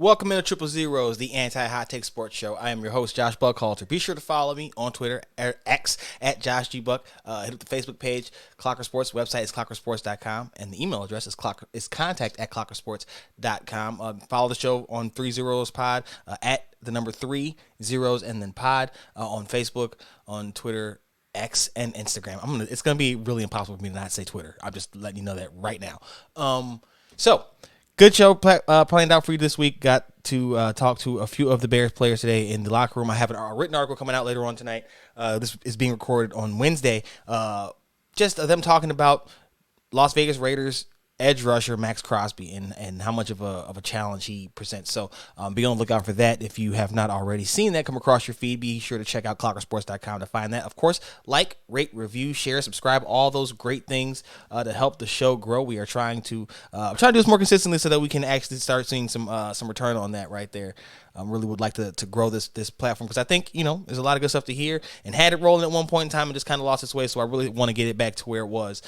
Welcome into Triple Zeros, the anti-hot take sports show. I am your host, Josh Buckhalter. Be sure to follow me on Twitter, X, at Josh G. Buck. Hit up the Facebook page, Clocker Sports. Website is clockersports.com, and the email address is contact@clockersports.com. Follow the show on 3 Zeros Pod, at the number 3 zeros and then pod, on Facebook, on Twitter, X, and Instagram. It's gonna be really impossible for me to not say Twitter. I'm just letting you know that right now. Good show planned out for you this week. Got to talk to a few of the Bears players today in the locker room. I have a written article coming out later on tonight. This is being recorded on Wednesday. Just them talking about Las Vegas Raiders edge rusher Max Crosby and how much of a challenge he presents. So be on the lookout for that. If you have not already seen that come across your feed, be sure to check out clockersports.com to find that. Of course, like, rate, review, share, subscribe, all those great things to help the show grow. We are trying to do this more consistently so that we can actually start seeing some return on that right there. Really would like to grow this platform because I think, there's a lot of good stuff to hear and had it rolling at one point in time and just kind of lost its way. So I really want to get it back to where it was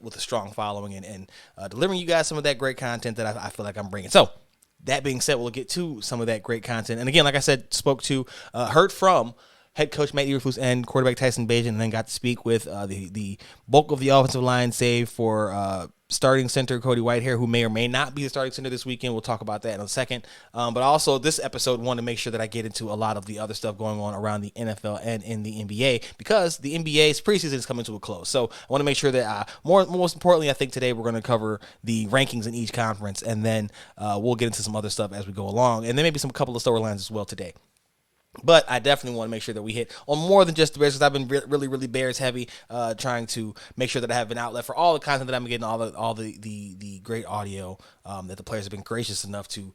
with a strong following and delivering you guys some of that great content that I feel like I'm bringing. So that being said, we'll get to some of that great content. And again, like I said, heard from head coach Matt Eberflus and quarterback Tyson Bagent, and then got to speak with the bulk of the offensive line, save for starting center Cody Whitehair, who may or may not be the starting center this weekend. We'll talk about that in a second. But also, this episode wanted to make sure that I get into a lot of the other stuff going on around the NFL and in the NBA, because the NBA's preseason is coming to a close. So I want to make sure that most importantly, I think today we're going to cover the rankings in each conference, and then we'll get into some other stuff as we go along, and then maybe some couple of storylines as well today. But I definitely want to make sure that we hit on more than just the Bears, because I've been really, really Bears heavy, trying to make sure that I have an outlet for all the content that I'm getting, all the great audio that the players have been gracious enough to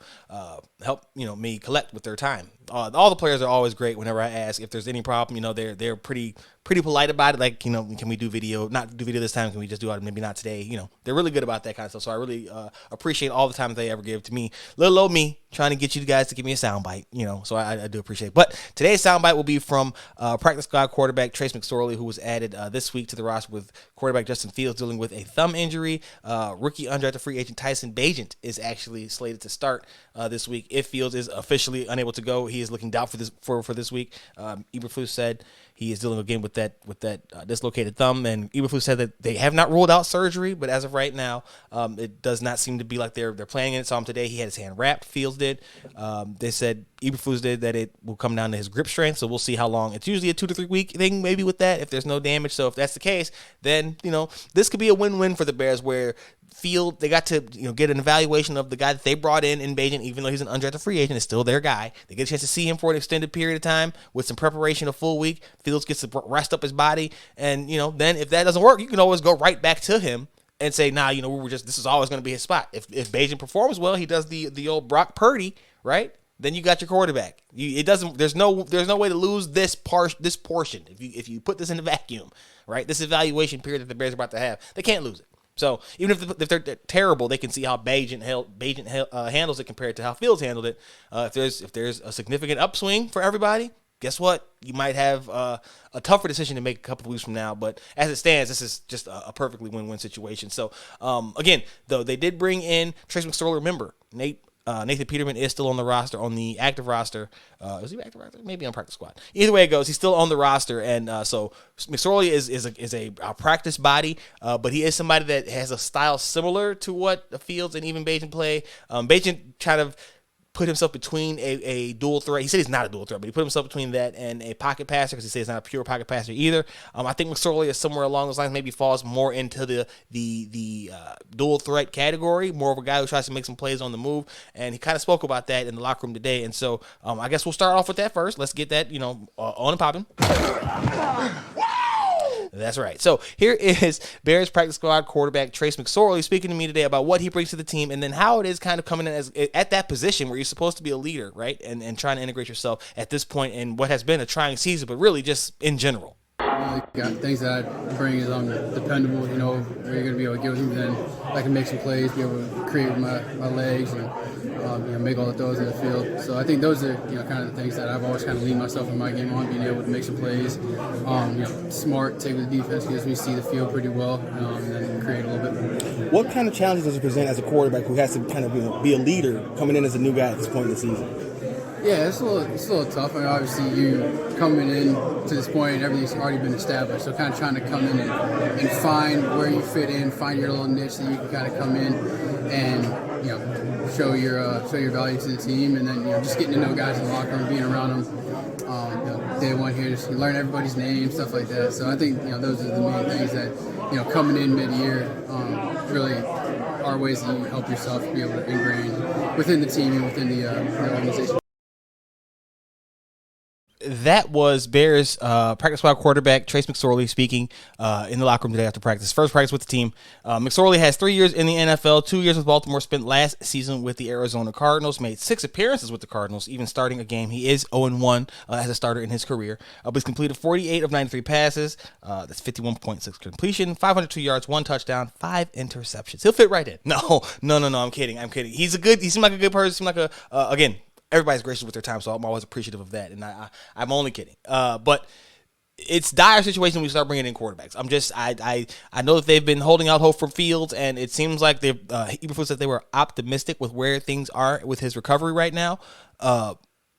help me collect with their time. All the players are always great. Whenever I ask if there's any problem, they're pretty polite about it. Like, can we do video? Not do video this time. Can we just do it? Maybe not today. They're really good about that kind of stuff. So I really appreciate all the time that they ever give to me. Little old me trying to get you guys to give me a soundbite. So I do appreciate it. But today's soundbite will be from practice squad quarterback Trace McSorley, who was added this week to the roster with quarterback Justin Fields dealing with a thumb injury. Rookie undrafted free agent Tyson Bagent is actually slated to start this week. If Fields is officially unable to go, he is looking doubtful for this week. Eberflus said he is dealing again with that dislocated thumb, and Eberflus said that they have not ruled out surgery, but as of right now, it does not seem to be like they're planning it. Saw him today; he had his hand wrapped. Fields did. They said Eberflus did that it will come down to his grip strength, so we'll see how long. It's usually a 2 to 3 week thing, maybe with that if there's no damage. So if that's the case, then this could be a win-win for the Bears, where Field, they got to get an evaluation of the guy that they brought in Bagent, even though he's an undrafted free agent, is still their guy. They get a chance to see him for an extended period of time with some preparation, a full week. Fields gets to rest up his body, and then if that doesn't work, you can always go right back to him and say, this is always going to be his spot. If Bagent performs well, he does the old Brock Purdy, right? Then you got your quarterback. There's no way to lose this portion if you put this in the vacuum, right? This evaluation period that the Bears are about to have, they can't lose it. So even if they're terrible, they can see how Bagent handles it compared to how Fields handled it. If there's a significant upswing for everybody, guess what? You might have a tougher decision to make a couple of weeks from now. But as it stands, this is just a perfectly win-win situation. So again, though, they did bring in Trace McSorley. Remember, Nathan Peterman is still on the roster, on the active roster. Is he active roster? Maybe on practice squad. Either way it goes, he's still on the roster, and so McSorley is a practice body, but he is somebody that has a style similar to what Fields and even Bagent play. Bagent kind of put himself between a dual threat. He said he's not a dual threat, but he put himself between that and a pocket passer, because he says he's not a pure pocket passer either. I think McSorley is somewhere along those lines, maybe falls more into the dual threat category, more of a guy who tries to make some plays on the move, and he kind of spoke about that in the locker room today. And so I guess we'll start off with that first. Let's get that on and popping. That's right. So here is Bears practice squad quarterback Trace McSorley speaking to me today about what he brings to the team, and then how it is kind of coming in as at that position where you're supposed to be a leader, right? And trying to integrate yourself at this point in what has been a trying season, but really just in general. Things that I bring is dependable, where you're going to be able to give them, then I can make some plays, be able to create with my legs, and make all the throws in the field. So I think those are kind of the things that I've always kind of leaned myself in my game on, being able to make some plays. Smart, take the defense, gives me see the field pretty well, and then create a little bit. What kind of challenges does it present as a quarterback who has to kind of be a leader coming in as a new guy at this point in the season? Yeah, it's a little tough. I mean, obviously, you coming in to this point, and everything's already been established. So, kind of trying to come in and find where you fit in, find your little niche that you can kind of come in and show your value to the team, and then just getting to know guys in the locker room, being around them. Day one here, just learn everybody's name, stuff like that. So I think those are the main things that coming in mid-year really are ways that you help yourself be able to ingrain within the team and within the organization. That was Bears practice squad quarterback Trace McSorley speaking in the locker room today after practice. First practice with the team. McSorley has 3 years in the NFL, 2 years with Baltimore, spent last season with the Arizona Cardinals, made 6 appearances with the Cardinals, even starting a game. He is 0-1 as a starter in his career. But he's completed 48 of 93 passes. That's 51.6 completion, 502 yards, 1 touchdown, 5 interceptions. He'll fit right in. No, I'm kidding. He seemed like a good person. Seemed like again, everybody's gracious with their time, so I'm always appreciative of that, and I'm only kidding. But it's dire situation when we start bringing in quarterbacks. I know that they've been holding out hope for Fields, and it seems like Eberflus said they were optimistic with where things are with his recovery right now.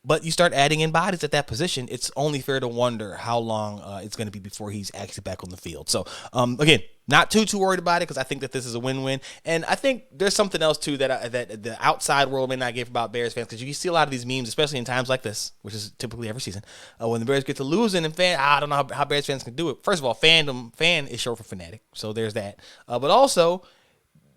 But you start adding in bodies at that position, it's only fair to wonder how long it's going to be before he's actually back on the field. So, again, not too worried about it because I think that this is a win-win. And I think there's something else, too, that the outside world may not give about Bears fans, because you see a lot of these memes, especially in times like this, which is typically every season, when the Bears get to losing and I don't know how Bears fans can do it. First of all, fan is short for fanatic, so there's that. But also,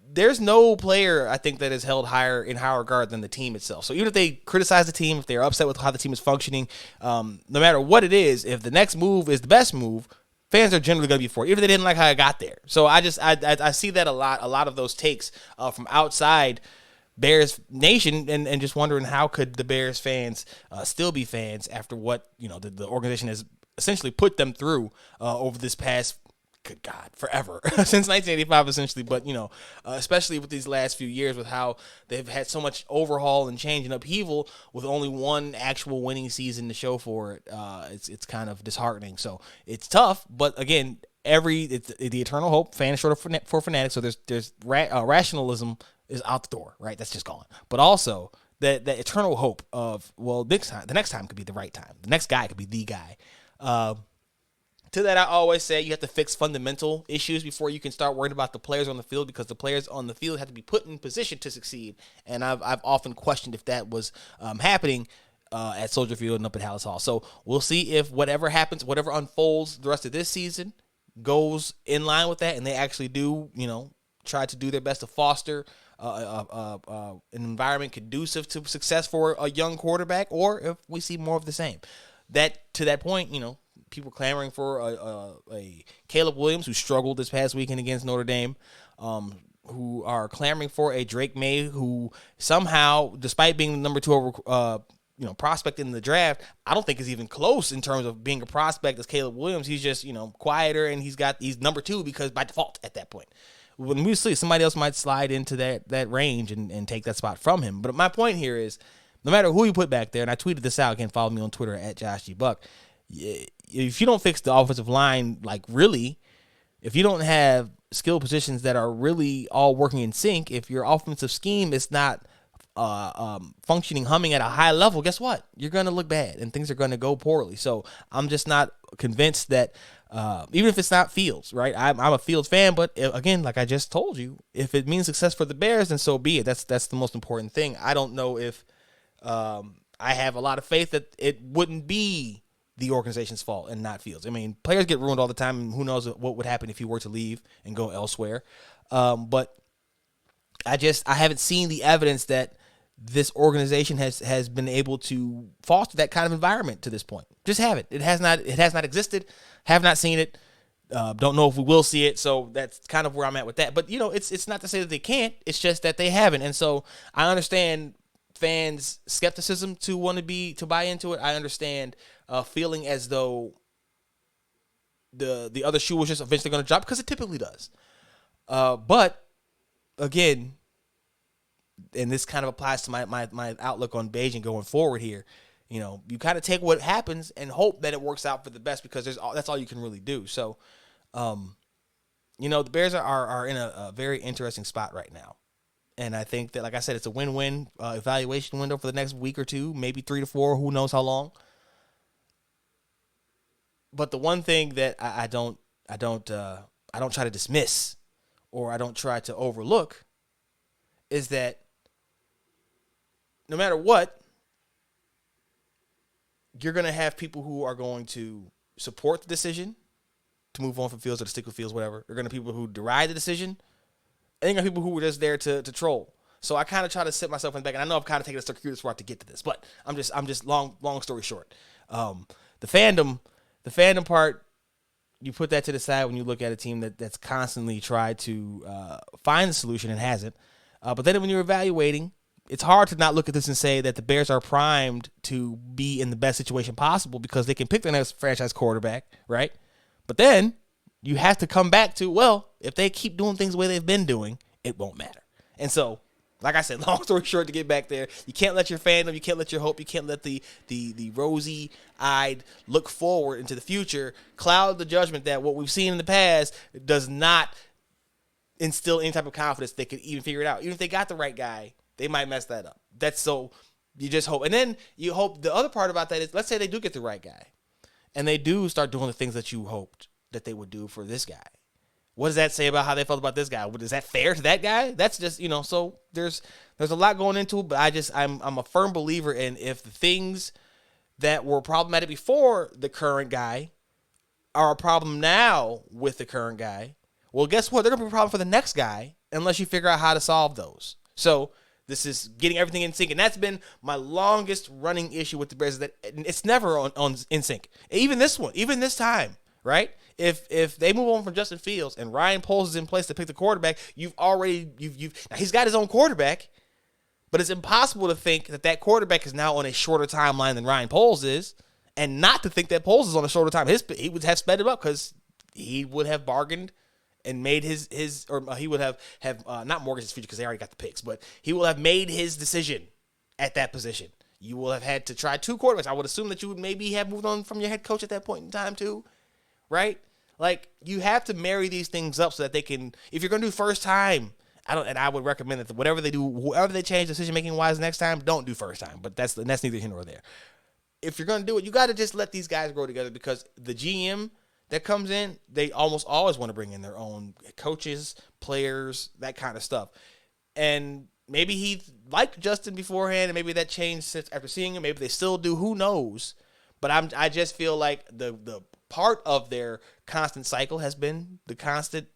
there's no player, I think, that is held in higher regard than the team itself. So even if they criticize the team, if they're upset with how the team is functioning, no matter what it is, if the next move is the best move, fans are generally going to be for it, even if they didn't like how it got there. So I see that a lot of those takes from outside Bears Nation, and just wondering how could the Bears fans still be fans after what the organization has essentially put them through over this past, good God, forever, since 1985 essentially, but especially with these last few years with how they've had so much overhaul and change and upheaval with only one actual winning season to show for it. It's kind of disheartening. So it's tough, but again, it's the eternal hope. Fan is short for fanatics, so there's rationalism is out the door, right? That's just gone. But also that eternal hope of, well, the next time could be the right time. The next guy could be the guy. To that, I always say you have to fix fundamental issues before you can start worrying about the players on the field, because the players on the field have to be put in position to succeed. And I've often questioned if that was happening at Soldier Field and up at Hallis Hall. So we'll see if whatever happens, whatever unfolds the rest of this season goes in line with that, and they actually do, try to do their best to foster an environment conducive to success for a young quarterback, or if we see more of the same. To that point, people clamoring for a Caleb Williams, who struggled this past weekend against Notre Dame, who are clamoring for a Drake May, who somehow, despite being the number 2 over, prospect in the draft, I don't think is even close in terms of being a prospect as Caleb Williams. He's just, quieter, and he's number 2 because by default at that point. When we see somebody else might slide into that range and take that spot from him. But my point here is, no matter who you put back there, and I tweeted this out, again, follow me on Twitter at Josh G. Buck, if you don't fix the offensive line, if you don't have skill positions that are really all working in sync, if your offensive scheme is not functioning, humming at a high level, guess what? You're going to look bad, and things are going to go poorly. So I'm just not convinced that, even if it's not Fields, right? I'm a Fields fan, but again, like I just told you, if it means success for the Bears, then so be it. That's the most important thing. I don't know if I have a lot of faith that it wouldn't be the organization's fault and not Fields. I mean, players get ruined all the time, and who knows what would happen if he were to leave and go elsewhere. But I haven't seen the evidence that this organization has been able to foster that kind of environment to this point. Just haven't. It has not existed. Have not seen it. Don't know if we will see it. So that's kind of where I'm at with that. But it's not to say that they can't. It's just that they haven't. And so I understand fans' skepticism to buy into it. I understand feeling as though the other shoe was just eventually going to drop, because it typically does. But again, and this kind of applies to my outlook on Beijing going forward here. You kind of take what happens and hope that it works out for the best, because that's all you can really do. So The Bears are in a very interesting spot right now. And I think that, like I said, it's a win-win evaluation window for the next week or two, maybe 3 to 4, who knows how long. But the one thing that I don't try to dismiss or I don't try to overlook is that no matter what, you're going to have people who are going to support the decision to move on from Fields or to stick with Fields, whatever. There are going to be people who deride the decision. And there are people who were just there to troll. So I kind of try to sit myself in the back, and I know I've kind of taken a circuitous route to get to this, but I'm just long story short. The fandom part, you put that to the side when you look at a team that's constantly tried to find the solution and hasn't. But then when you're evaluating, it's hard to not look at this and say that the Bears are primed to be in the best situation possible because they can pick their next franchise quarterback, right? But then you have to come back to, well, if they keep doing things the way they've been doing, it won't matter. And so, like I said, long story short, to get back there, you can't let your fandom, you can't let your hope, you can't let the rosy-eyed look forward into the future cloud the judgment that what we've seen in the past does not instill any type of confidence they could even figure it out. Even if they got the right guy, they might mess that up. That's so you just hope. And then you hope the other part about that is, let's say they do get the right guy and they do start doing the things that you hoped that they would do for this guy. What does that say about how they felt about this guy? Is that fair to that guy? That's just, so there's a lot going into it, but I'm a firm believer in if the things that were problematic before the current guy are a problem now with the current guy, well, guess what? They're going to be a problem for the next guy unless you figure out how to solve those. So this is getting everything in sync, and that's been my longest running issue with the Bears, is that it's never on in sync. Even this time, right? If they move on from Justin Fields and Ryan Poles is in place to pick the quarterback, you've now he's got his own quarterback, but it's impossible to think that quarterback is now on a shorter timeline than Ryan Poles is, and not to think that Poles is on a shorter time. He would have sped it up because he would have bargained and made he would have not mortgaged his future because they already got the picks, but he will have made his decision at that position. You will have had to try 2 quarterbacks. I would assume that you would maybe have moved on from your head coach at that point in time too, right? Like, you have to marry these things up so that they can, if you're going to do first time, I would recommend that whatever they do, whoever they change decision-making wise next time, don't do first time, but that's neither here nor there. If you're going to do it, you got to just let these guys grow together, because the GM that comes in, they almost always want to bring in their own coaches, players, that kind of stuff. And maybe he liked Justin beforehand, and maybe that changed since after seeing him. Maybe they still do. Who knows? But I just feel like the part of their constant cycle has been the constant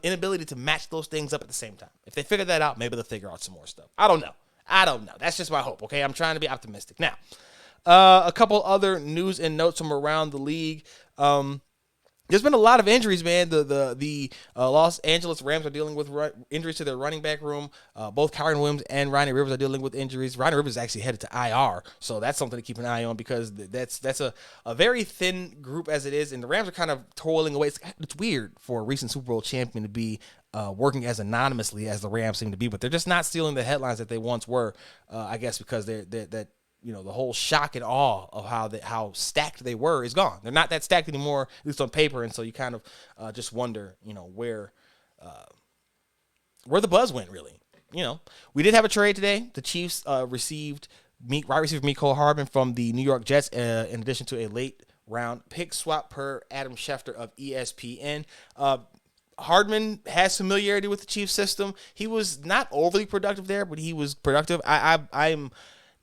inability to match those things up at the same time. If they figure that out, maybe they'll figure out some more stuff. I don't know. That's just my hope, okay? I'm trying to be optimistic. Now, a couple other news and notes from around the league. There's been a lot of injuries, man. The Los Angeles Rams are dealing with injuries to their running back room. Both Kyron Williams and Ronnie Rivers are dealing with injuries. Ronnie Rivers is actually headed to IR, so that's something to keep an eye on, because that's a very thin group as it is, and the Rams are kind of toiling away. It's weird for a recent Super Bowl champion to be working as anonymously as the Rams seem to be, but they're just not stealing the headlines that they once were, I guess, because the whole shock and awe of how stacked they were is gone. They're not that stacked anymore, at least on paper, and so you kind of just wonder, where the buzz went, really. We did have a trade today. The Chiefs received wide receiver Mecole Hardman from the New York Jets, in addition to a late-round pick swap, per Adam Schefter of ESPN. Hardman has familiarity with the Chiefs system. He was not overly productive there, but he was productive. I'm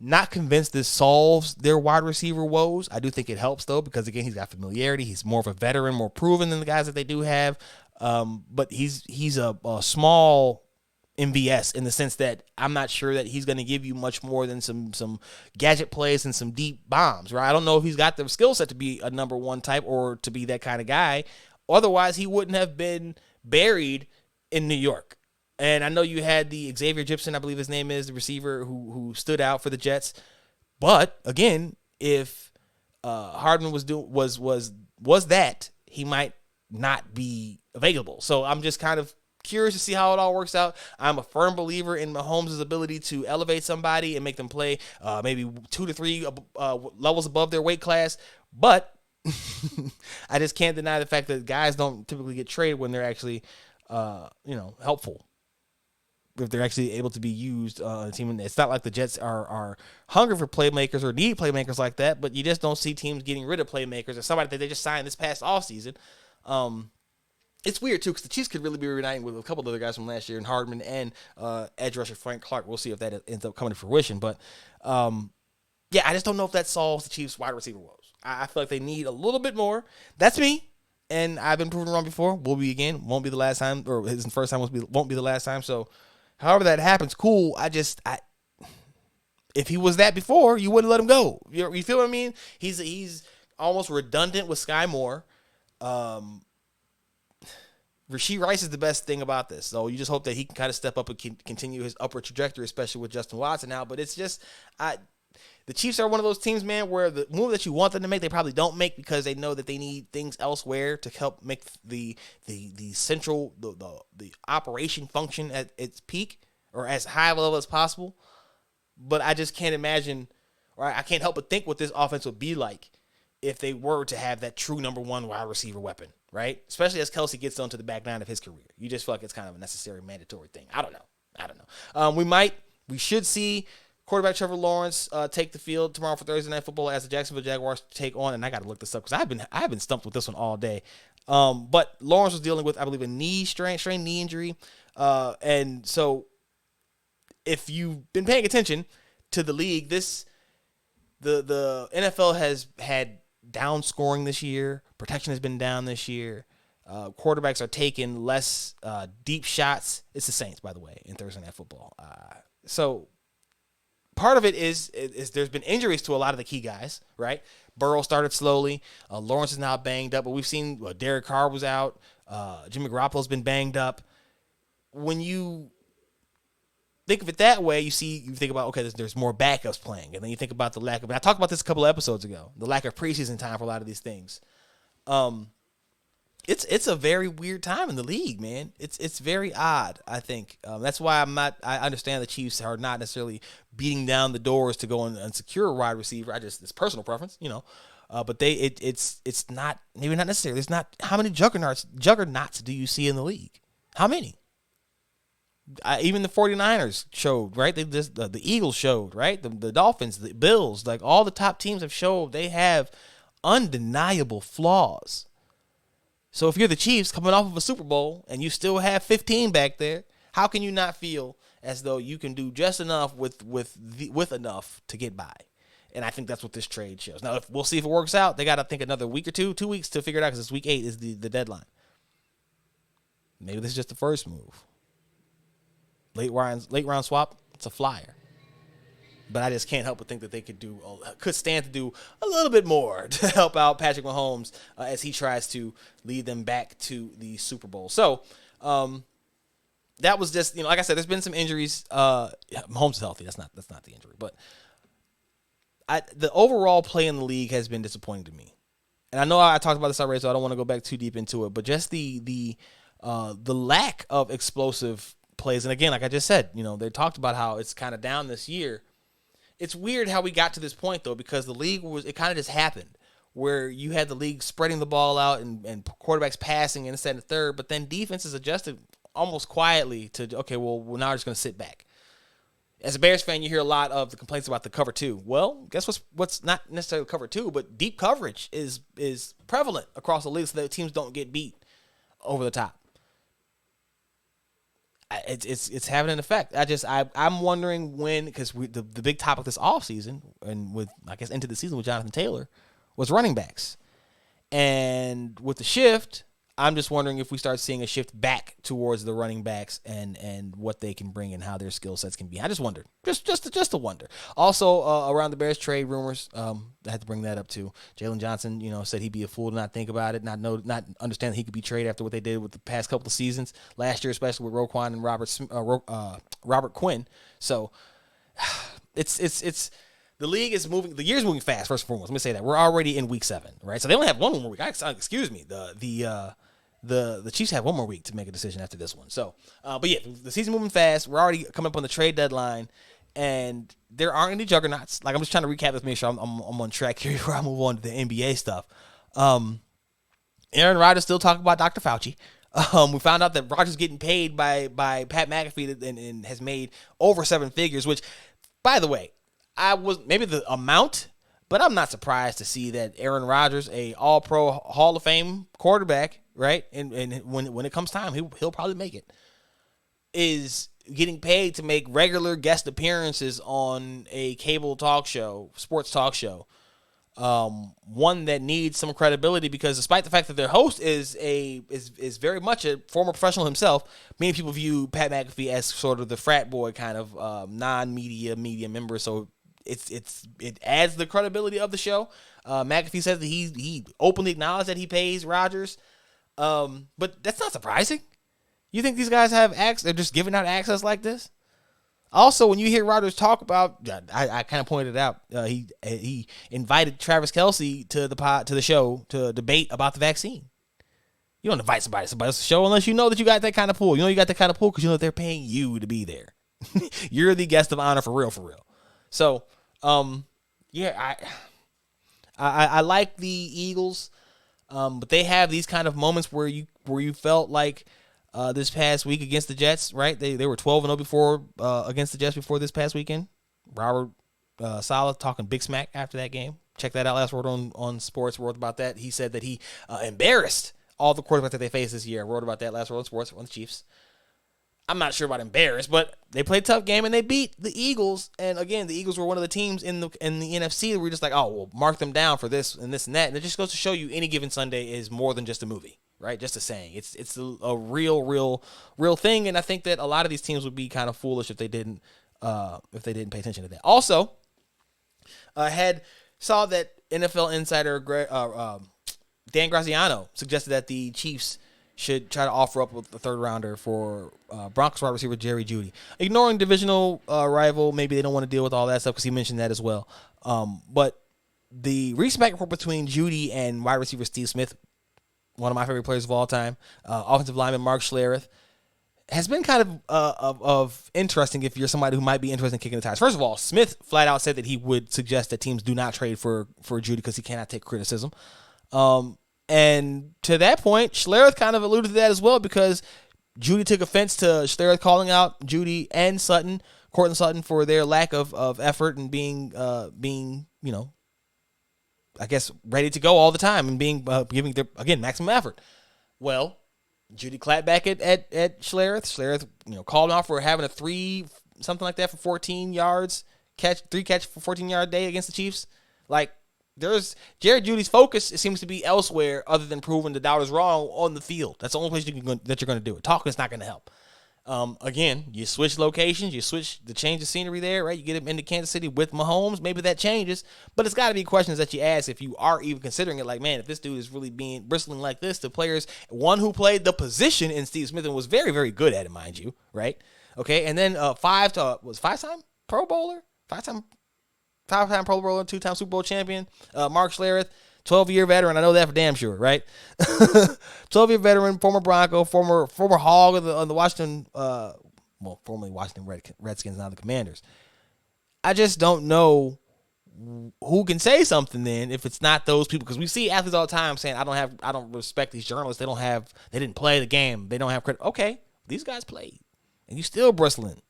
not convinced this solves their wide receiver woes. I do think it helps, though, because, again, he's got familiarity. He's more of a veteran, more proven than the guys that they do have. But he's a small MVS in the sense that I'm not sure that he's going to give you much more than some gadget plays and some deep bombs, right? I don't know if he's got the skill set to be a number one type or to be that kind of guy. Otherwise, he wouldn't have been buried in New York. And I know you had the Xavier Gipson, I believe his name is, the receiver who stood out for the Jets. But again, if Hardman was that, he might not be available. So I'm just kind of curious to see how it all works out. I'm a firm believer in Mahomes' ability to elevate somebody and make them play maybe 2 to 3 levels above their weight class. But I just can't deny the fact that guys don't typically get traded when they're actually, helpful. If they're actually able to be used on a team. It's not like the Jets are hungry for playmakers or need playmakers like that, but you just don't see teams getting rid of playmakers or somebody that they just signed this past offseason. It's weird, too, because the Chiefs could really be reuniting with a couple of other guys from last year, and Hardman and edge rusher Frank Clark. We'll see if that ends up coming to fruition. But, I just don't know if that solves the Chiefs' wide receiver woes. I feel like they need a little bit more. That's me, and I've been proven wrong before. Will be again. Won't be the last time, or his first time won't be the last time. So, however that happens, cool. If he was that before, you wouldn't let him go. You feel what I mean? He's almost redundant with Sky Moore. Rashee Rice is the best thing about this. So you just hope that he can kind of step up and continue his upward trajectory, especially with Justin Watson now. But it's just, the Chiefs are one of those teams, man, where the move that you want them to make, they probably don't make because they know that they need things elsewhere to help make the central, the operation function at its peak or as high a level as possible. But I just can't imagine, or I can't help but think what this offense would be like if they were to have that true number one wide receiver weapon, right? Especially as Kelsey gets onto the back nine of his career. You just feel like it's kind of a necessary, mandatory thing. I don't know. We should see quarterback Trevor Lawrence take the field tomorrow for Thursday Night Football as the Jacksonville Jaguars take on, and I got to look this up because I've been stumped with this one all day. But Lawrence was dealing with, I believe, a strained knee injury, and so if you've been paying attention to the league, the NFL has had down scoring this year. Protection has been down this year. Quarterbacks are taking less deep shots. It's the Saints, by the way, in Thursday Night Football. So part of it is there's been injuries to a lot of the key guys, right? Burrow started slowly. Lawrence is now banged up, but we've seen Derek Carr was out. Jimmy Garoppolo's been banged up. When you think of it that way, you think about, okay, there's more backups playing. And then you think about the lack of, and I talked about this a couple of episodes ago, the lack of preseason time for a lot of these things. It's a very weird time in the league, man. It's very odd, I think. That's why I understand the Chiefs are not necessarily beating down the doors to go and secure a wide receiver. It's personal preference, but it's not, maybe not necessary. There's not, how many juggernauts do you see in the league? How many? Even the 49ers showed, right? The Eagles showed, right? The Dolphins, the Bills, like all the top teams have showed they have undeniable flaws. So if you're the Chiefs coming off of a Super Bowl and you still have 15 back there, how can you not feel as though you can do just enough with enough to get by? And I think that's what this trade shows. Now, we'll see if it works out. They got to think another week or 2 weeks to figure it out because it's week 8 is the deadline. Maybe this is just the first move. Late round swap, it's a flyer. But I just can't help but think that they could stand to do a little bit more to help out Patrick Mahomes as he tries to lead them back to the Super Bowl. So that was just, like I said, there's been some injuries. Mahomes is healthy. That's not the injury. But the overall play in the league has been disappointing to me. And I know I talked about this already, so I don't want to go back too deep into it. But just the lack of explosive plays. And again, like I just said, they talked about how it's kind of down this year. It's weird how we got to this point, though, because the league it kind of just happened where you had the league spreading the ball out and quarterbacks passing and second and third, but then defenses adjusted almost quietly to, okay, well now we're just going to sit back. As a Bears fan, you hear a lot of the complaints about the cover 2. Well, guess what's not necessarily cover 2, but deep coverage is prevalent across the league so that teams don't get beat over the top. It's having an effect. I'm wondering when, because the big topic this offseason and with, I guess, into the season with Jonathan Taylor was running backs. And with the shift, I'm just wondering if we start seeing a shift back towards the running backs and what they can bring and how their skill sets can be. I just wondered. Just a wonder. Also, around the Bears trade rumors, I had to bring that up too. Jalen Johnson, said he'd be a fool to not think about it, not understand that he could be traded after what they did with the past couple of seasons, last year, especially with Roquan and Robert Quinn. So it's the league is moving. The year's moving fast. First and foremost, let me say that we're already in week 7, right? So they only have one more week. Excuse me. The Chiefs have one more week to make a decision after this one. So, but yeah, the season's moving fast. We're already coming up on the trade deadline, and there aren't any juggernauts. Like, I'm just trying to recap this, make sure I'm on track here before I move on to the NBA stuff. Aaron Rodgers still talking about Dr. Fauci. We found out that Rodgers getting paid by Pat McAfee and has made over 7 figures, which, by the way, I was maybe the amount, but I'm not surprised to see that Aaron Rodgers, a All-Pro Hall of Fame quarterback, right? And when it comes time, he'll probably make it, is getting paid to make regular guest appearances on a cable talk show, sports talk show. One that needs some credibility, because despite the fact that their host is very much a former professional himself, many people view Pat McAfee as sort of the frat boy kind of non-media member. So it adds the credibility of the show. McAfee says that he openly acknowledged that he pays Rodgers, but that's not surprising. You think these guys have access? They're just giving out access like this? Also, when you hear Rodgers talk about, I kind of pointed out, he invited Travis Kelce to the show to debate about the vaccine. You don't invite somebody else's show unless you know that you got that kind of pull. You know you got that kind of pull because you know they're paying you to be there. You're the guest of honor for real. So, yeah, I like the Eagles, but they have these kind of moments where you felt like. This past week against the Jets, right? They were 12-0 before against the Jets before this past weekend. Robert Saleh talking big smack after that game. Check that out. Last word on Sports. Wrote about that. He said that he embarrassed all the quarterbacks that they faced this year. Wrote about that. Last word on Sports on the Chiefs. I'm not sure about embarrassed, but they played a tough game and they beat the Eagles. And again, the Eagles were one of the teams in the NFC that we're just like, oh, we'll mark them down for this and this and that. And it just goes to show you any given Sunday is more than just a movie. Right, just a saying. It's a real thing, and I think that a lot of these teams would be kind of foolish if they didn't pay attention to that. Also, saw that NFL insider Dan Graziano suggested that the Chiefs should try to offer up a third rounder for Broncos wide receiver Jerry Jeudy, ignoring divisional rival. Maybe they don't want to deal with all that stuff because he mentioned that as well. But the recent back and forth between Jeudy and wide receiver Steve Smith, one of my favorite players of all time, offensive lineman Mark Schlereth, has been kind of interesting if you're somebody who might be interested in kicking the tires. First of all, Smith flat out said that he would suggest that teams do not trade for Jeudy because he cannot take criticism. And to that point, Schlereth kind of alluded to that as well, because Jeudy took offense to Schlereth calling out Jeudy and Courtland Sutton, for their lack of effort and being I guess ready to go all the time and being giving their, again, maximum effort. Well, Jeudy clapped back at Schlereth. Schlereth, called him out for having a 3 something like that for 14 yards three catch for 14-yard day against the Chiefs. Like, there's Jared Judy's focus. It seems to be elsewhere other than proving the doubters wrong on the field. That's the only place that you're going to do it. Talking is not going to help. Again, you switch locations, you switch the change of scenery there, right? You get him into Kansas City with Mahomes, maybe that changes, but it's got to be questions that you ask if you are even considering it. Like, man, if this dude is really being bristling like this to players, one who played the position in Steve Smith and was very, very good at it, mind you, right? Okay, and then five-time Pro Bowler, five-time Pro Bowler, 2-time Super Bowl champion, Mark Schlereth. 12-year veteran, I know that for damn sure, right? 12-year veteran, former Bronco, former Hog of the Washington, formerly Washington Redskins, now the Commanders. I just don't know who can say something then if it's not those people, because we see athletes all the time saying, I don't respect these journalists. They didn't play the game. They don't have credit. Okay, these guys played, and you still bristling.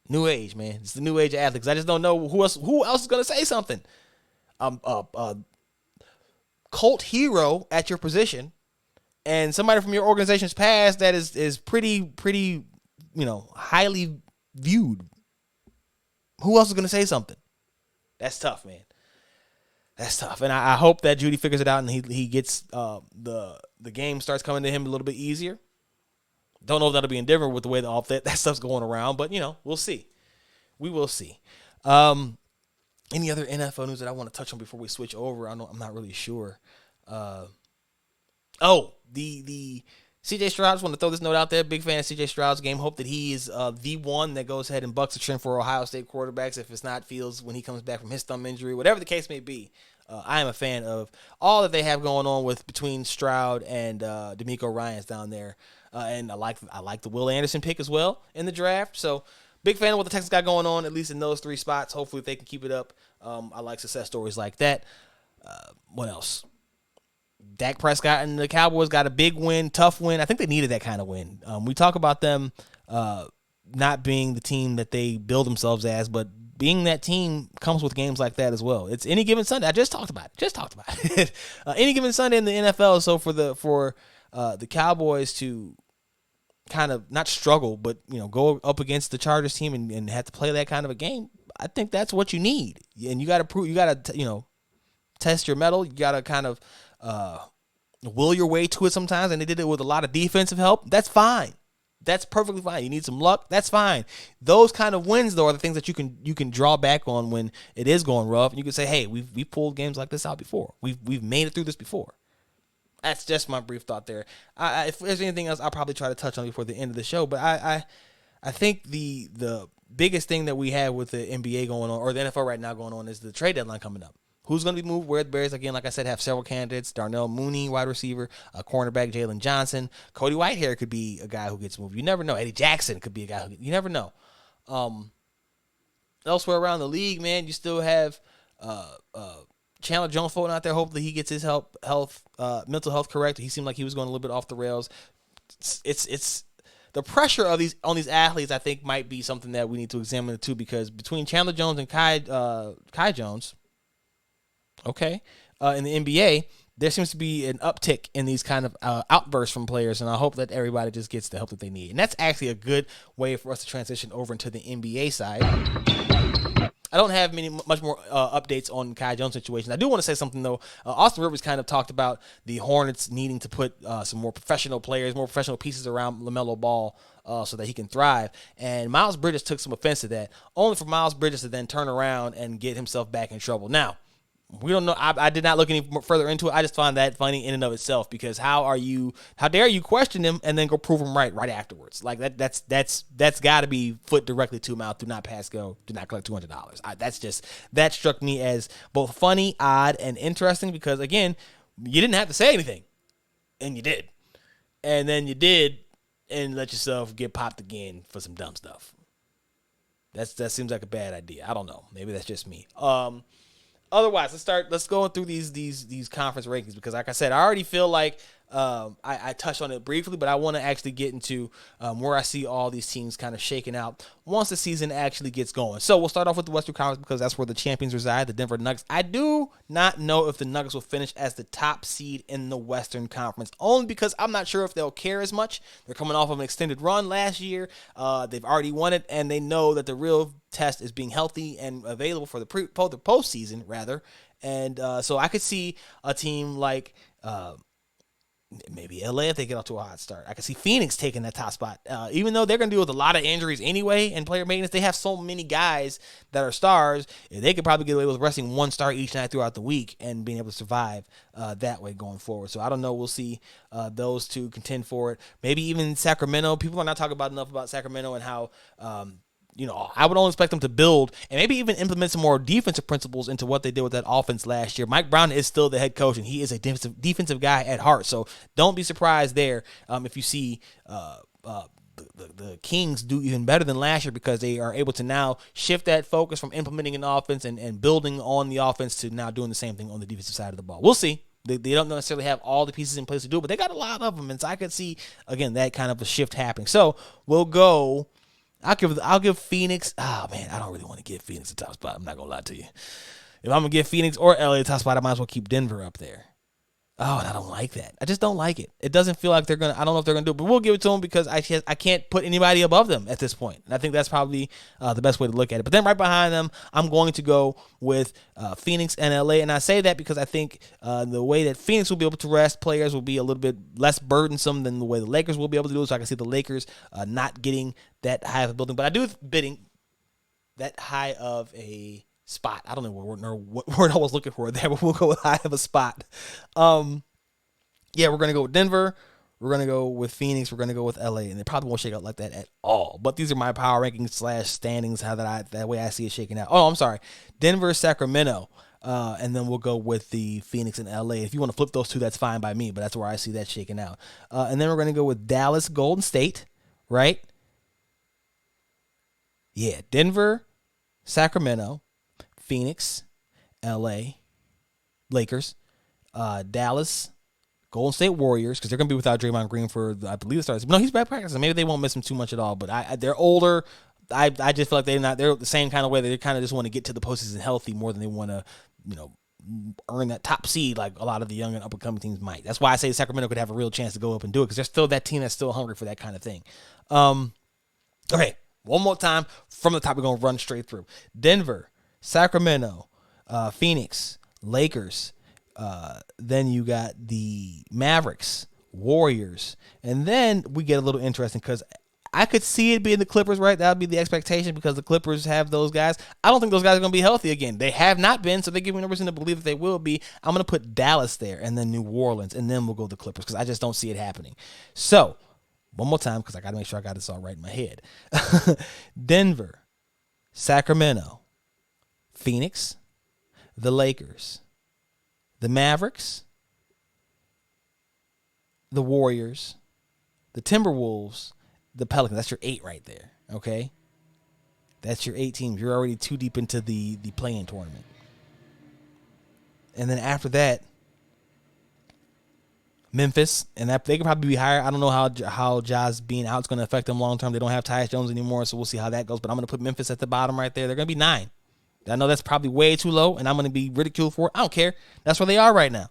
New age, man. It's the new age of athletes. I just don't know who else is going to say something. Cult hero at your position and somebody from your organization's past that is pretty highly viewed. Who else is going to say something? That's tough, man. That's tough. And I hope that Jeudy figures it out and he gets the game starts coming to him a little bit easier. Don't know if that'll be indifferent with the way that stuff's going around, but we'll see. We will see. Any other NFL news that I want to touch on before we switch over? I'm not really sure. The C.J. Stroud, just want to throw this note out there. Big fan of C.J. Stroud's game. Hope that he is the one that goes ahead and bucks the trend for Ohio State quarterbacks. If it's not Fields when he comes back from his thumb injury, whatever the case may be. I am a fan of all that they have going on between Stroud and DeMeco Ryans down there. And I like the Will Anderson pick as well in the draft. So big fan of what the Texans got going on, at least in those 3 spots. Hopefully, if they can keep it up, I like success stories like that. What else? Dak Prescott and the Cowboys got a big win, tough win. I think they needed that kind of win. We talk about them not being the team that they build themselves as, but being that team comes with games like that as well. It's any given Sunday. I just talked about it. Any given Sunday in the NFL. So for the Cowboys to kind of not struggle, but go up against the Chargers team and have to play that kind of a game, I think that's what you need. And you got to prove, you got to test your mettle. You got to kind of will your way to it sometimes, and they did it with a lot of defensive help. That's fine. That's perfectly fine. You need some luck. That's fine. Those kind of wins, though, are the things that you can draw back on when it is going rough, and you can say, "Hey, we've pulled games like this out before. We've made it through this before." That's just my brief thought there. If there's anything else, I'll probably try to touch on before the end of the show. But I think the biggest thing that we have with the NBA going on, or the NFL right now going on, is the trade deadline coming up. Who's going to be moved? Where the Bears, again, like I said, have several candidates. Darnell Mooney, wide receiver. Cornerback Jalen Johnson. Cody Whitehair could be a guy who gets moved. You never know. Eddie Jackson could be a guy who you never know. Elsewhere around the league, man, you still have Chandler Jones floating out there. Hopefully he gets his mental health correct. He seemed like he was going a little bit off the rails. It's the pressure of on these athletes, I think, might be something that we need to examine too, because between Chandler Jones and Kai Jones, in the NBA, there seems to be an uptick in these kind of outbursts from players, and I hope that everybody just gets the help that they need. And that's actually a good way for us to transition over into the NBA side. I don't have much more updates on Kai Jones' situation. I do want to say something, though. Austin Rivers kind of talked about the Hornets needing to put some more professional players, more professional pieces around LaMelo Ball so that he can thrive. And Miles Bridges took some offense to that, only for Miles Bridges to then turn around and get himself back in trouble. Now, we don't know. I did not look any further into it. I just find that funny in and of itself, because how dare you question him and then go prove him right afterwards? Like that's got to be foot directly to mouth. Do not pass go. Do not collect $200. That struck me as both funny, odd, and interesting, because again, you didn't have to say anything, and you did, and then you did, and let yourself get popped again for some dumb stuff. That seems like a bad idea. I don't know. Maybe that's just me. Otherwise, let's go through these conference rankings, because like I said, I already feel like I touched on it briefly, but I want to actually get into where I see all these teams kind of shaking out once the season actually gets going. So we'll start off with the Western Conference, because that's where the champions reside, the Denver Nuggets. I do not know if the Nuggets will finish as the top seed in the Western Conference, only because I'm not sure if they'll care as much. They're coming off of an extended run last year. They've already won it, and they know that the real test is being healthy and available for the postseason, rather. And so I could see a team like maybe LA, if they get off to a hot start. I can see Phoenix taking that top spot. Even though they're going to deal with a lot of injuries anyway and player maintenance, they have so many guys that are stars. They could probably get away with resting one star each night throughout the week and being able to survive that way going forward. So I don't know. We'll see those two contend for it. Maybe even Sacramento. People are not talking about enough about Sacramento and how I would only expect them to build and maybe even implement some more defensive principles into what they did with that offense last year. Mike Brown is still the head coach, and he is a defensive guy at heart. So don't be surprised there if you see the Kings do even better than last year, because they are able to now shift that focus from implementing an offense and building on the offense to now doing the same thing on the defensive side of the ball. We'll see. They don't necessarily have all the pieces in place to do it, but they got a lot of them, and so I could see, again, that kind of a shift happening. So we'll go. I'll give Phoenix. Oh man, I don't really want to give Phoenix a top spot. I'm not gonna lie to you. If I'm gonna give Phoenix or LA a top spot, I might as well keep Denver up there. Oh, and I don't like that. I just don't like it. It doesn't feel like they're gonna. I don't know if they're gonna do it, but we'll give it to them, because I can't put anybody above them at this point. And I think that's probably the best way to look at it. But then right behind them, I'm going to go with Phoenix and LA, and I say that because I think the way that Phoenix will be able to rest players will be a little bit less burdensome than the way the Lakers will be able to do it. So I can see the Lakers not getting that high of a building, but I do bidding that high of a spot. I don't know what word I was looking for there, but we'll go with high of a spot. We're going to go with Denver. We're going to go with Phoenix. We're going to go with LA, and it probably won't shake out like that at all. But these are my power rankings / standings, that way I see it shaking out. Oh, I'm sorry. Denver, Sacramento, and then we'll go with the Phoenix and LA. If you want to flip those two, that's fine by me, but that's where I see that shaking out. And then we're going to go with Dallas, Golden State, right? Yeah, Denver, Sacramento, Phoenix, LA, Lakers, Dallas, Golden State Warriors, because they're going to be without Draymond Green for, I believe, the starts. No, he's back practicing. Maybe they won't miss him too much at all. But they're older. I just feel like they're the same kind of way. They kind of just want to get to the postseason healthy more than they want to, earn that top seed like a lot of the young and up-and-coming teams might. That's why I say Sacramento could have a real chance to go up and do it, because they're still that team that's still hungry for that kind of thing. Okay, one more time from the top. We're going to run straight through. Denver, Sacramento, Phoenix, Lakers. Then you got the Mavericks, Warriors. And then we get a little interesting because I could see it being the Clippers, right? That would be the expectation because the Clippers have those guys. I don't think those guys are going to be healthy again. They have not been, so they give me no reason to believe that they will be. I'm going to put Dallas there and then New Orleans, and then we'll go to the Clippers because I just don't see it happening. So, one more time because I got to make sure I got this all right in my head. Denver, Sacramento, Phoenix, the Lakers, the Mavericks, the Warriors, the Timberwolves, the Pelicans. That's your 8 right there, okay? That's your 8 teams. You're already too deep into the play-in tournament. And then after that, Memphis, and that they could probably be higher. I don't know how Ja's being out is going to affect them long term. They don't have Tyus Jones anymore, so we'll see how that goes. But I'm going to put Memphis at the bottom right there. They're going to be 9. I know that's probably way too low, and I'm going to be ridiculed for it. I don't care. That's where they are right now.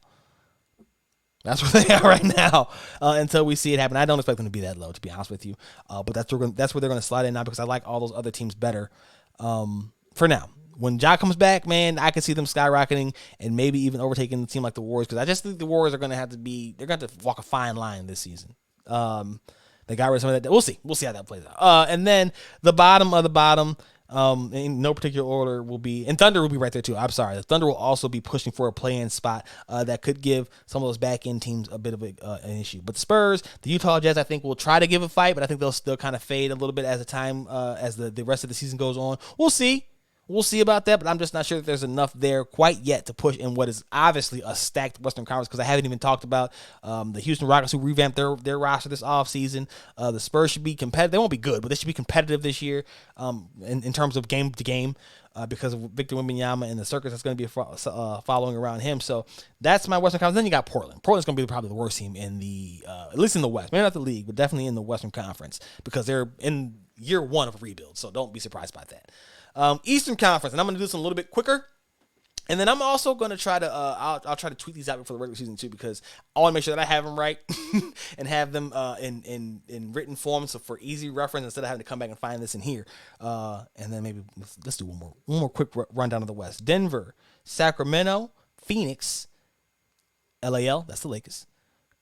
Until we see it happen. I don't expect them to be that low, to be honest with you. But that's where they're going to slide in now because I like all those other teams better for now. When Ja comes back, man, I can see them skyrocketing and maybe even overtaking a team like the Warriors because I just think the Warriors are going to have to walk a fine line this season. They got rid of some of that. We'll see. We'll see how that plays out. And then the bottom of the bottom, in no particular order, will be, and Thunder will be right there too. I'm sorry. The Thunder will also be pushing for a play-in spot that could give some of those back-end teams a bit of an issue. But the Spurs, the Utah Jazz, I think will try to give a fight, but I think they'll still kind of fade a little bit as the rest of the season goes on. We'll see. We'll see about that, but I'm just not sure that there's enough there quite yet to push in what is obviously a stacked Western Conference because I haven't even talked about the Houston Rockets who revamped their roster this offseason. The Spurs should be competitive. They won't be good, but they should be competitive this year in terms of game to game because of Victor Wembanyama and the circus that's going to be following around him. So that's my Western Conference. Then you got Portland. Portland's going to be probably the worst team in the at least in the West. Maybe not the league, but definitely in the Western Conference because they're in year 1 of a rebuild, so don't be surprised by that. Eastern Conference, and I'm going to do this a little bit quicker. And then I'm also going to try to, I'll try to tweet these out before the regular season too, because I want to make sure that I have them right and have them in written form, so for easy reference instead of having to come back and find this in here. And then maybe let's do one more quick rundown of the West. Denver, Sacramento, Phoenix, LAL, that's the Lakers,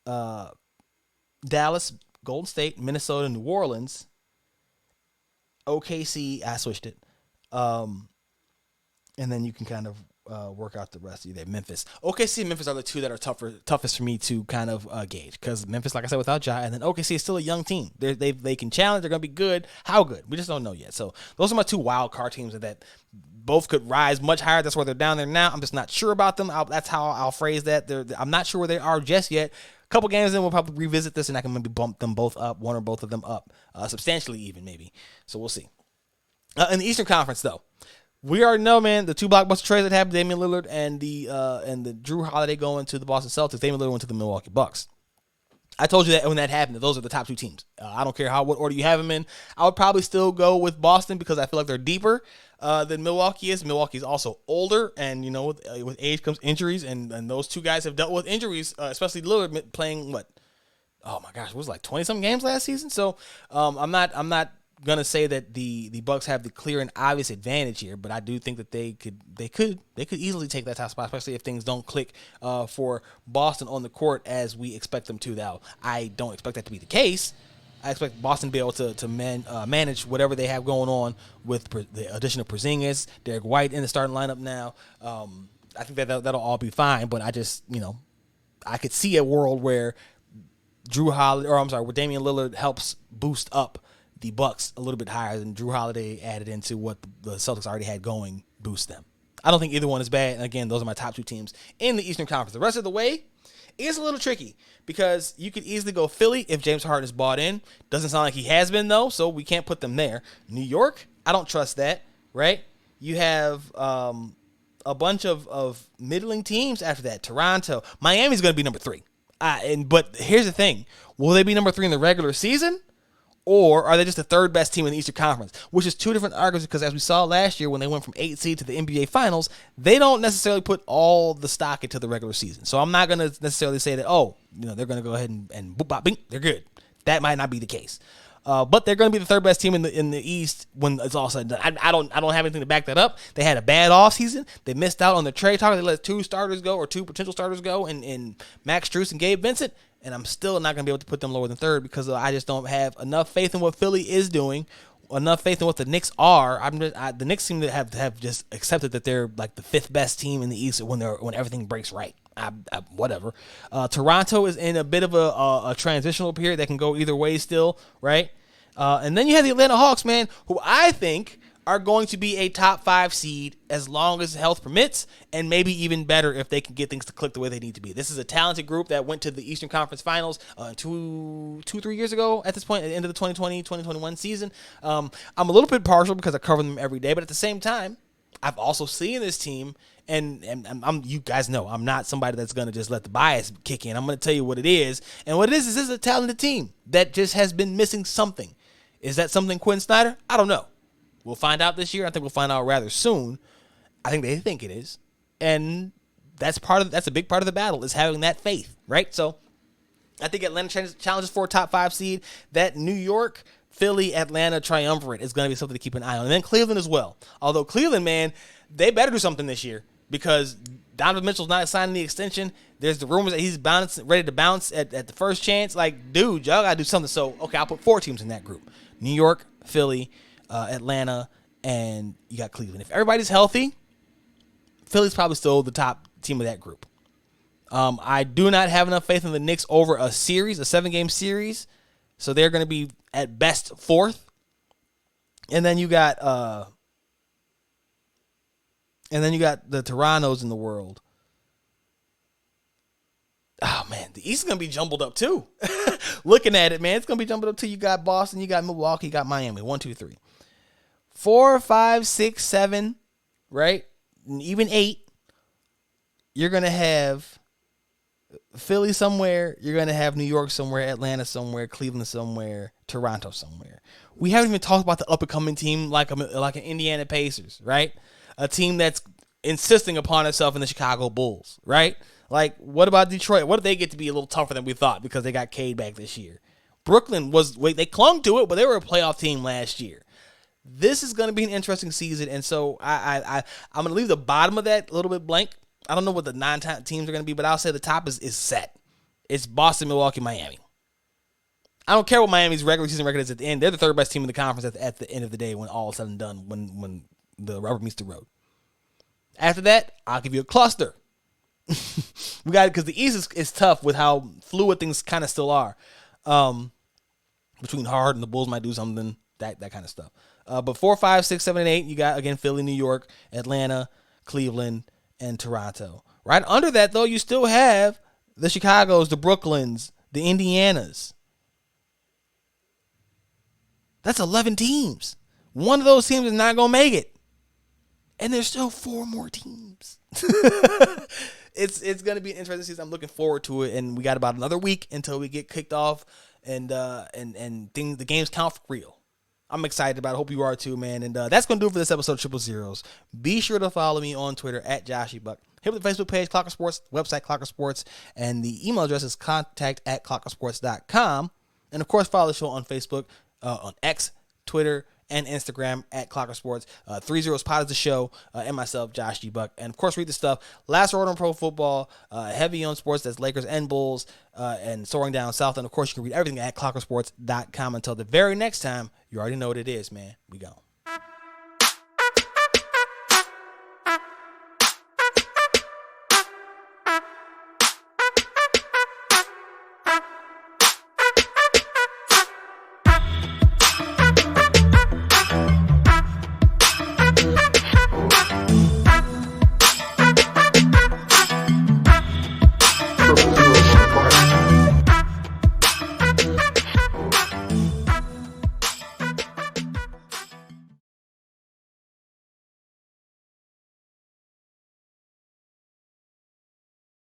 Dallas, Golden State, Minnesota, New Orleans, OKC, I switched it. And then you can kind of work out the rest of you there. Memphis. OKC and Memphis are the two that are toughest for me to kind of gauge because Memphis, like I said, without Ja, and then OKC is still a young team. They can challenge. They're going to be good. How good? We just don't know yet. So those are my 2 wild card teams that both could rise much higher. That's why they're down there now. I'm just not sure about them. That's how I'll phrase that. I'm not sure where they are just yet. A couple games in, we'll probably revisit this, and I can maybe bump them both up, one or both of them up, substantially even maybe. So we'll see. In the Eastern Conference, though, we already know, man, the 2 blockbuster trades that happened, Damian Lillard and the Drew Holiday going to the Boston Celtics. Damian Lillard went to the Milwaukee Bucks. I told you that when that happened, that those are the top 2 teams. I don't care what order you have them in. I would probably still go with Boston because I feel like they're deeper than Milwaukee is. Milwaukee is also older, and with age comes injuries, and those 2 guys have dealt with injuries, especially Lillard playing what? Oh my gosh, it was like 20-something games last season. So I'm not gonna say that the Bucks have the clear and obvious advantage here, but I do think that they could easily take that top spot, especially if things don't click for Boston on the court as we expect them to. Now, I don't expect that to be the case. I expect Boston to be able to manage whatever they have going on with the addition of Porzingis, Derek White in the starting lineup now. I think that'll all be fine, but I just I could see a world where where Damian Lillard helps boost up the Bucks a little bit higher than Drew Holiday added into what the Celtics already had going boost them. I don't think either one is bad. And again, those are my top 2 teams in the Eastern Conference. The rest of the way is a little tricky because you could easily go Philly if James Harden is bought in. Doesn't sound like he has been though, so we can't put them there. New York, I don't trust that, right? You have a bunch of middling teams after that. Toronto. Miami's going to be number 3. But here's the thing: will they be number 3 in the regular season, or are they just the third best team in the Eastern Conference? Which is two different arguments because as we saw last year when they went from 8 seed to the NBA Finals, they don't necessarily put all the stock into the regular season. So I'm not going to necessarily say that they're going to go ahead and boop bop bing, they're good. That might not be the case. But they're going to be the third best team in the East when it's all said and done. I don't have anything to back that up. They had a bad offseason. They missed out on the trade talk. They let 2 starters go or 2 potential starters go in Max Strus and Gabe Vincent. And I'm still not going to be able to put them lower than third because I just don't have enough faith in what Philly is doing, enough faith in what the Knicks are. The Knicks seem to have just accepted that they're like the 5th best team in the East when everything breaks right. Whatever. Toronto is in a bit of a transitional period that can go either way still, right? And then you have the Atlanta Hawks, man, who I think are going to be a top 5 seed as long as health permits, and maybe even better if they can get things to click the way they need to be. This is a talented group that went to the Eastern Conference Finals 3 years ago at this point, at the end of the 2020-2021 season. I'm a little bit partial because I cover them every day, but at the same time, I've also seen this team, and you guys know I'm not somebody that's going to just let the bias kick in. I'm going to tell you what it is, and what it is this is a talented team that just has been missing something. Is that something Quinn Snyder? I don't know. We'll find out this year. I think we'll find out rather soon. I think they think it is. And that's a big part of the battle is having that faith, right? So I think Atlanta challenges for a top 5 seed. That New York, Philly, Atlanta triumvirate is going to be something to keep an eye on. And then Cleveland as well. Although Cleveland, man, they better do something this year because Donovan Mitchell's not signing the extension. There's the rumors that he's ready to bounce at the first chance. Like, dude, y'all got to do something. So, okay, I'll put 4 teams in that group. New York, Philly, Atlanta, and you got Cleveland. If everybody's healthy, Philly's probably still the top team of that group. I do not have enough faith in the Knicks over a 7-game series, so they're going to be at best 4th. And then you got the Torontos in the world. Oh, man, the East is going to be jumbled up, too. Looking at it, man, it's going to be jumbled up, too. You got Boston, you got Milwaukee, you got Miami. 1, 2, 3. 4, 5, 6, 7, right? And even 8. You're going to have Philly somewhere. You're going to have New York somewhere, Atlanta somewhere, Cleveland somewhere, Toronto somewhere. We haven't even talked about the up-and-coming team like an Indiana Pacers, right? A team that's insisting upon itself in the Chicago Bulls, right? Like, what about Detroit? What if they get to be a little tougher than we thought because they got Cade back this year? Brooklyn they clung to it, but they were a playoff team last year. This is going to be an interesting season, and so I'm going to leave the bottom of that a little bit blank. I don't know what the 9 teams are going to be, but I'll say the top is set. It's Boston, Milwaukee, Miami. I don't care what Miami's regular season record is at the end. They're the 3rd best team in the conference at the end of the day when all is said and done, when the rubber meets the road. After that, I'll give you a cluster. We got it because the East is tough with how fluid things kind of still are. Between Hard and the Bulls might do something, that kind of stuff. But 4, 5, 6, 7, and 8, you got, again, Philly, New York, Atlanta, Cleveland, and Toronto. Right under that, though, you still have the Chicagos, the Brooklyns, the Indianas. That's 11 teams. One of those teams is not going to make it. And there's still 4 more teams. It's going to be an interesting season. I'm looking forward to it. And we got about another week until we get kicked off and the games count for real. I'm excited about it. Hope you are too, man. And that's going to do it for this episode of Triple Zeros. Be sure to follow me on Twitter at JoshyBuck. Hit the Facebook page, Clocker Sports, website, Clocker Sports, and the email address is contact@clockersports.com. And, of course, follow the show on Facebook, on X, Twitter, and Instagram at Clocker Sports. 30 Pod is the show, and myself, Josh G. Buck. And, of course, read the stuff. Last word on pro football, heavy on sports, that's Lakers and Bulls, and soaring down south. And, of course, you can read everything at clockersports.com. Until the very next time, you already know what it is, man. We gone.